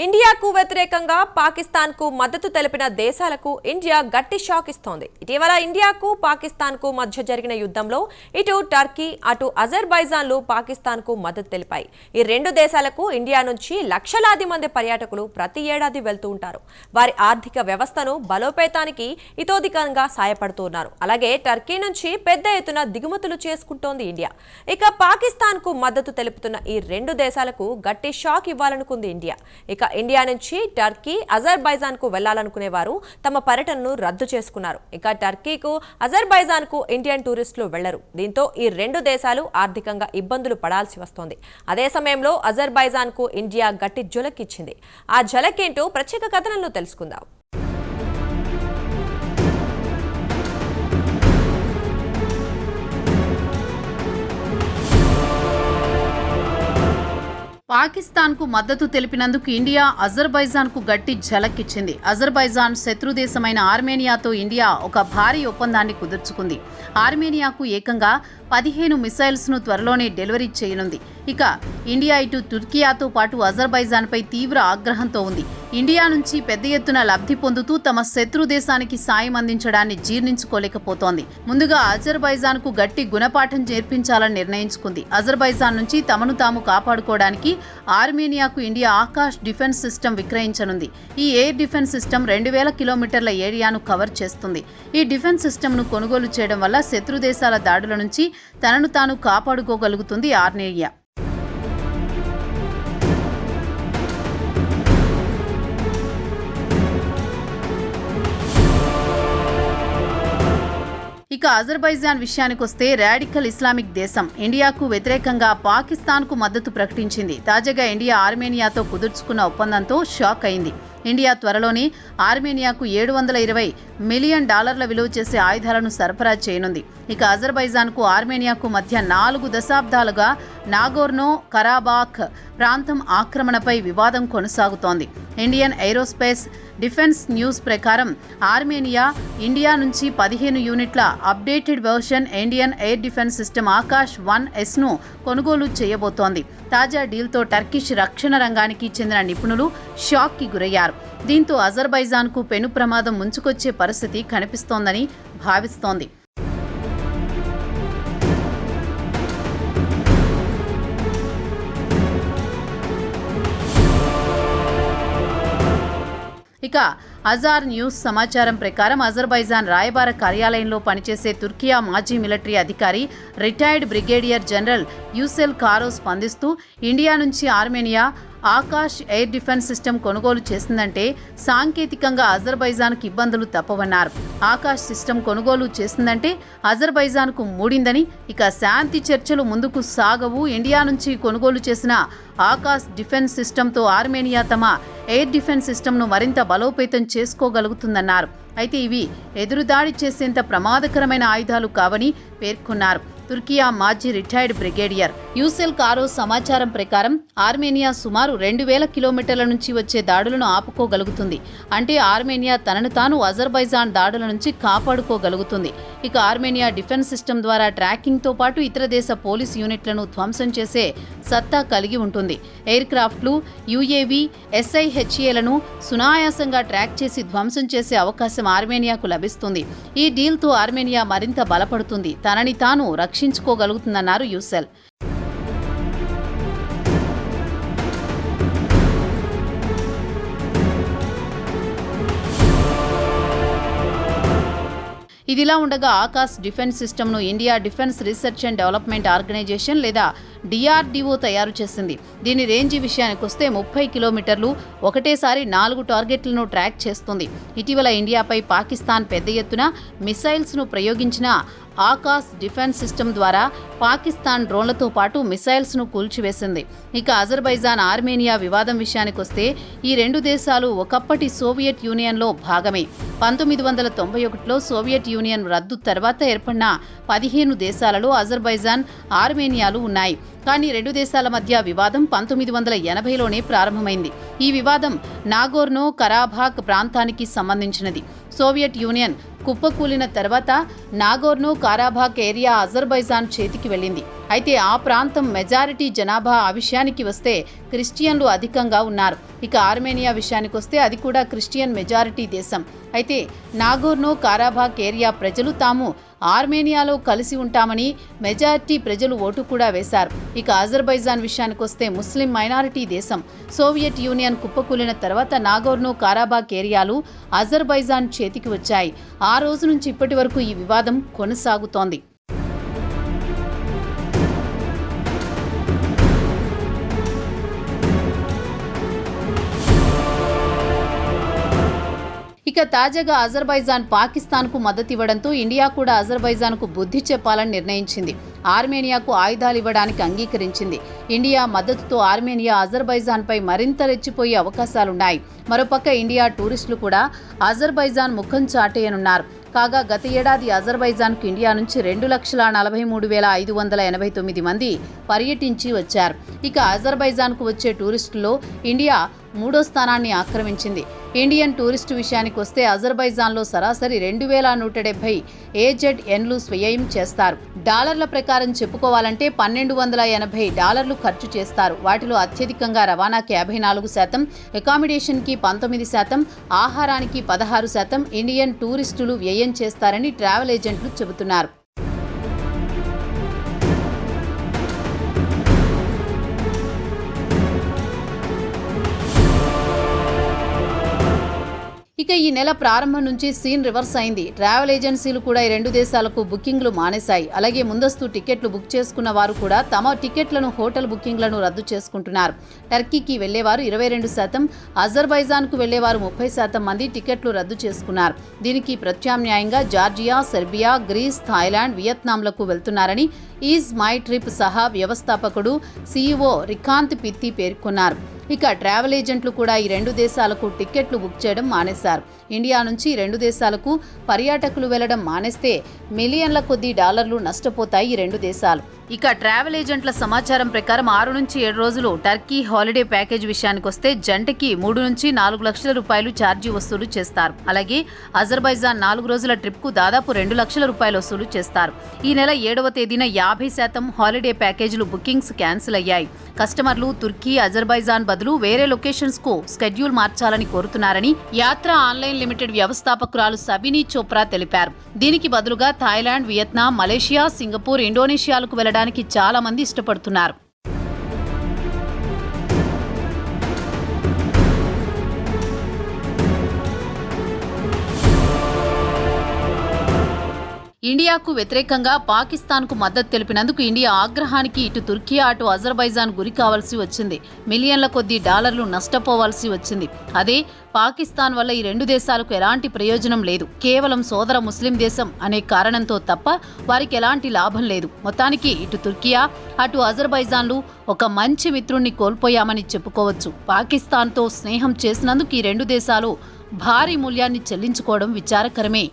ఇండియాకు వ్యతిరేకంగా పాకిస్తాన్కు మద్దతు తెలిపిన దేశాలకు ఇండియా గట్టి షాక్ ఇస్తోంది. ఇటీవల ఇండియాకు పాకిస్తాన్కు మధ్య జరిగిన యుద్ధంలో ఇటు టర్కీ అటు అజర్బైజాన్లు పాకిస్తాన్కు మద్దతు తెలిపాయి. ఈ రెండు దేశాలకు ఇండియా నుంచి లక్షలాది మంది పర్యాటకులు ప్రతి ఏడాది వెళ్తూ ఉంటారు. వారి ఆర్థిక వ్యవస్థను బలోపేతానికి ఇతోధికంగా సాయపడుతున్నారు. అలాగే టర్కీ నుంచి పెద్ద ఎత్తున దిగుమతులు చేసుకుంటోంది ఇండియా. ఇక పాకిస్తాన్కు మద్దతు తెలుపుతున్న ఈ రెండు దేశాలకు గట్టి షాక్ ఇవ్వాలనుకుంది ఇండియా. ఇక ఇండియా నుంచి టర్కీ అజర్బైజాన్కు వెళ్లాలనుకునే వారు తమ పర్యటనను రద్దు చేసుకున్నారు. ఇక టర్కీకు అజర్బైజాన్కు ఇండియన్ టూరిస్టులు వెళ్లరు. దీంతో ఈ రెండు దేశాలు ఆర్థికంగా ఇబ్బందులు పడాల్సి వస్తోంది. అదే సమయంలో అజర్బైజాన్కు ఇండియా గట్టి ఝలకిచ్చింది. ఆ ఝలకేంటో ప్రత్యేక కథనంలో తెలుసుకుందాం. పాకిస్తాన్కు మద్దతు తెలిపినందుకు ఇండియా అజర్బైజాన్కు గట్టి ఝలకిచ్చింది. అజర్బైజాన్ శత్రుదేశమైన ఆర్మేనియాతో ఇండియా ఒక భారీ ఒప్పందాన్ని కుదుర్చుకుంది. ఆర్మేనియాకు ఏకంగా 15 మిసైల్స్ను త్వరలోనే డెలివరీ చేయనుంది. ఇక ఇండియా ఇటు తుర్కియాతో పాటు అజర్బైజాన్పై తీవ్ర ఆగ్రహంతో ఉంది. ఇండియా నుంచి పెద్ద ఎత్తున లబ్ధి పొందుతూ తమ శత్రు దేశానికి సాయం అందించడాన్ని జీర్ణించుకోలేకపోతోంది. ముందుగా అజర్బైజాన్కు గట్టి గుణపాఠం నేర్పించాలని నిర్ణయించుకుంది. అజర్బైజాన్ నుంచి తమను తాము కాపాడుకోవడానికి ఆర్మేనియాకు ఇండియా ఆకాష్ డిఫెన్స్ సిస్టమ్ విక్రయించనుంది. ఈ ఎయిర్ డిఫెన్స్ సిస్టమ్ 2000 కిలోమీటర్ల ఏరియాను కవర్ చేస్తుంది. ఈ డిఫెన్స్ సిస్టమ్ను కొనుగోలు చేయడం వల్ల శత్రు దేశాల దాడుల నుంచి తనను తాను కాపాడుకోగలుగుతుంది ఆర్మేనియా. ఇక అజర్బైజాన్ విషయానికొస్తే రాడికల్ ఇస్లామిక్ దేశం ఇండియాకు వ్యతిరేకంగా పాకిస్తాన్కు మద్దతు ప్రకటించింది. తాజాగా ఇండియా ఆర్మేనియాతో కుదుర్చుకున్న ఒప్పందంతో షాక్ అయింది. ఇండియా త్వరలోనే ఆర్మేనియాకు $720 మిలియన్ విలువ చేసే ఆయుధాలను సరఫరా చేయనుంది. ఇక అజర్బైజాన్కు ఆర్మేనియాకు మధ్య 4 దశాబ్దాలుగా నాగోర్నో కరాబాఖ్ ప్రాంతం ఆక్రమణపై వివాదం కొనసాగుతోంది. ఇండియన్ ఏరోస్పేస్ డిఫెన్స్ న్యూస్ ప్రకారం ఆర్మేనియా ఇండియా నుంచి 15 యూనిట్ల updated version Indian air defence system Akash 1Sను కొనుగోలు చేయబోతోంది. తాజా డీల్తో టర్కిష్ రక్షణ రంగానికి చెందిన నిపుణులు షాక్కి గురయ్యారు. దీంతో అజర్బైజాన్కు పెను ప్రమాదం ముంచుకొచ్చే పరిస్థితి కనిపిస్తోందని భావిస్తోంది. ఇక అజార్ న్యూస్ సమాచారం ప్రకారం అజర్బైజాన్ రాయబార కార్యాలయంలో పనిచేసే తుర్కియా మాజీ మిలిటరీ అధికారి రిటైర్డ్ బ్రిగేడియర్ జనరల్ యూసెల్ కారో స్పందిస్తూ ఇండియా నుంచి Armenia Akash air defence system కొనుగోలు చేసిందంటే సాంకేతికంగా అజర్బైజాన్కు ఇబ్బందులు తప్పవన్నారు. ఆకాష్ సిస్టమ్ కొనుగోలు చేసిందంటే అజర్బైజాన్కు మూడిందని, ఇక శాంతి చర్చలు ముందుకు సాగవు. ఇండియా నుంచి కొనుగోలు చేసిన ఆకాష్ డిఫెన్స్ సిస్టమ్తో ఆర్మేనియా తమ ఎయిర్ డిఫెన్స్ సిస్టమ్ను మరింత బలోపేతం చేసుకోగలుగుతుందన్నారు. అయితే ఇవి ఎదురుదాడి చేసేంత ప్రమాదకరమైన ఆయుధాలు కావని పేర్కొన్నారు. తుర్కియా మాజీ రిటైర్డ్ బ్రిగేడియర్ యూసెల్ కారో సమాచారం ప్రకారం ఆర్మేనియా సుమారు 2000 కిలోమీటర్ల నుంచి వచ్చే దాడులను ఆపుకోగలుగుతుంది. అంటే ఆర్మేనియా తనను తాను అజర్బైజాన్ దాడుల నుంచి కాపాడుకోగలుగుతుంది. ఇక ఆర్మేనియా డిఫెన్స్ సిస్టమ్ ద్వారా ట్రాకింగ్తో పాటు ఇతర దేశ పోలీస్ యూనిట్లను ధ్వంసం చేసే సత్తా కలిగి ఉంటుంది. ఎయిర్ క్రాఫ్ట్లు, UAV, SIHAలను సునాయాసంగా ట్రాక్ చేసి ధ్వంసం చేసే అవకాశం ఆర్మేనియాకు లభిస్తుంది. ఈ డీల్తో ఆర్మేనియా మరింత బలపడుతుంది, తనని తాను రక్షించుకోగలుగుతుందన్నారు యూసెల్. ఇదిలా ఉండగా ఆకాష్ డిఫెన్స్ సిస్టమ్ను India defence research and development organisation లేదా DRDO తయారు చేసింది. దీని రేంజ్ విషయానికొస్తే 30 కిలోమీటర్లు, ఒకటేసారి 4 టార్గెట్లను ట్రాక్ చేస్తుంది. ఇటీవల ఇండియాపై పాకిస్తాన్ పెద్ద ఎత్తున మిసైల్స్ను ప్రయోగించిన ఆకాష్ డిఫెన్స్ సిస్టమ్ ద్వారా పాకిస్తాన్ డ్రోన్లతో పాటు మిసైల్స్ను కూల్చివేసింది. ఇక అజర్బైజాన్ ఆర్మేనియా వివాదం విషయానికొస్తే ఈ రెండు దేశాలు ఒకప్పటి సోవియట్ యూనియన్లో భాగమే. 1991లో సోవియట్ యూనియన్ రద్దు తర్వాత ఏర్పడిన 15 దేశాలలో అజర్బైజాన్, ఆర్మేనియాలు ఉన్నాయి. కానీ రెండు దేశాల మధ్య వివాదం 1980లోనే ప్రారంభమైంది. ఈ వివాదం నాగోర్నో కరాబాఖ్ ప్రాంతానికి సంబంధించినది. సోవియట్ యూనియన్ కుప్పకూలిన తర్వాత నాగోర్నో కారాబాఖ్ ఏరియా అజర్బైజాన్ చేతికి వెళ్ళింది. అయితే ఆ ప్రాంతం మెజారిటీ జనాభా ఆ విషయానికి వస్తే క్రిస్టియన్లు అధికంగా ఉన్నారు. ఇక ఆర్మేనియా విషయానికి వస్తే అది కూడా క్రిస్టియన్ మెజారిటీ దేశం. అయితే నాగోర్నో కారాబాఖ్ ఏరియా ప్రజలు తాము ఆర్మేనియాలో కలిసి ఉంటామని మెజారిటీ ప్రజలు ఓటు కూడా వేశారు. ఇక అజర్బైజాన్ విషయానికి వస్తే ముస్లిం మైనారిటీ దేశం. సోవియట్ యూనియన్ కుప్పకూలిన తర్వాత నాగోర్నో కారాబాఖ్ ఏరియాలు అజర్బైజాన్ చేతికి వచ్చాయి. ఆ రోజు నుంచి ఇప్పటి వరకు ఈ వివాదం కొనసాగుతోంది. ఇక తాజాగా అజర్బైజాన్ పాకిస్తాన్కు మద్దతు ఇవ్వడంతో ఇండియా కూడా అజర్బైజాన్కు బుద్ధి చెప్పాలని నిర్ణయించింది. ఆర్మేనియాకు ఆయుధాలు ఇవ్వడానికి అంగీకరించింది. ఇండియా మద్దతుతో ఆర్మేనియా అజర్బైజాన్పై మరింత రెచ్చిపోయే అవకాశాలున్నాయి. మరోపక్క ఇండియా టూరిస్టులు కూడా అజర్బైజాన్ ముఖం చాటేయనున్నారు. కాగా గత ఏడాది అజర్బైజాన్కు ఇండియా నుంచి 2,43,589 మంది పర్యటించి వచ్చారు. ఇక అజర్బైజాన్కు వచ్చే టూరిస్టుల్లో ఇండియా 3వ స్థానాన్ని ఆక్రమించింది. ఇండియన్ టూరిస్టు విషయానికి వస్తే అజర్బైజాన్లో సరాసరి 2,170 AZNలు వ్యయం చేస్తారు. డాలర్ల ప్రకారం చెప్పుకోవాలంటే $1,280 ఖర్చు చేస్తారు. వాటిలో అత్యధికంగా రవాణాకి 54%, అకామిడేషన్కి 19%, ఆహారానికి 16% ఇండియన్ టూరిస్టులు వ్యయం చేస్తారని ట్రావెల్ ఏజెంట్లు చెబుతున్నారు. ఇక ఈ నెల ప్రారంభం నుంచి సీన్ రివర్స్ అయింది. ట్రావెల్ ఏజెన్సీలు కూడా ఈ రెండు దేశాలకు బుకింగ్లు మానేశాయి. అలాగే ముందస్తు టికెట్లు బుక్ చేసుకున్న వారు కూడా తమ టికెట్లను, హోటల్ బుకింగ్లను రద్దు చేసుకుంటున్నారు. టర్కీకి వెళ్లేవారు 22%, అజర్బైజాన్కు వెళ్లేవారు 30% మంది టికెట్లు రద్దు చేసుకున్నారు. దీనికి ప్రత్యామ్నాయంగా జార్జియా, సెర్బియా, గ్రీస్, థాయిలాండ్, వియత్నాంలకు వెళ్తున్నారని ఈజ్ మై ట్రిప్ సహా వ్యవస్థాపకుడు CEO రికాంత్ పిత్తి పేర్కొన్నారు. ఇక ట్రావెల్ ఏజెంట్లు కూడా ఈ రెండు దేశాలకు టికెట్లు బుక్ చేయడం మానేశారు. ఇండియా నుంచి ఈ రెండు దేశాలకు పర్యాటకులు వెళ్లడం మానేస్తే మిలియన్ల కొద్దీ డాలర్లు నష్టపోతాయి ఈ రెండు దేశాలు. ఇక ట్రావెల్ ఏజెంట్ల సమాచారం ప్రకారం 6 నుంచి 7 రోజులు టర్కీ హాలిడే ప్యాకేజ్ విషయానికి వస్తే జంటకి 3 నుంచి 4 లక్షల రూపాయలు ఛార్జీ వసూలు చేస్తారు. అలాగే అజర్బైజాన్ 4 రోజుల ట్రిప్కు దాదాపు 2 లక్షల రూపాయలు వసూలు చేస్తారు. ఈ నెల 7వ తేదీన 50% హాలిడే ప్యాకేజీలు బుకింగ్స్ క్యాన్సిల్ అయ్యాయి. కస్టమర్లు తుర్కీ, అజర్బైజాన్ బదులు వేరే లొకేషన్స్ కు స్కెడ్యూల్ మార్చాలని కోరుతున్నారని యాత్ర ఆన్లైన్ లిమిటెడ్ వ్యవస్థాపకురాలు సబినీ చోప్రా తెలిపారు. దీనికి బదులుగా థాయిలాండ్, వియత్నాం, మలేషియా, సింగపూర్, ఇండోనేషియాలకు వెళ్లడానికి చాలా మంది ఇష్టపడుతున్నారు. ఇండియాకు వ్యతిరేకంగా పాకిస్తాన్కు మద్దతు తెలిపినందుకు ఇండియా ఆగ్రహానికి ఇటు తుర్కీ, అటు అజర్బైజాన్ గురి కావాల్సి వచ్చింది. మిలియన్ల కొద్దీ డాలర్లు నష్టపోవాల్సి వచ్చింది. అదే పాకిస్తాన్ వల్ల ఈ రెండు దేశాలకు ఎలాంటి ప్రయోజనం లేదు. కేవలం సోదర ముస్లిం దేశం అనే కారణంతో తప్ప వారికి ఎలాంటి లాభం లేదు. మొత్తానికి ఇటు తుర్కియా, అటు అజర్బైజాన్లు ఒక మంచి మిత్రుణ్ణి కోల్పోయామని చెప్పుకోవచ్చు. పాకిస్తాన్తో స్నేహం చేసినందుకు ఈ రెండు దేశాలు భారీ మూల్యాన్ని చెల్లించుకోవడం విచారకరమే.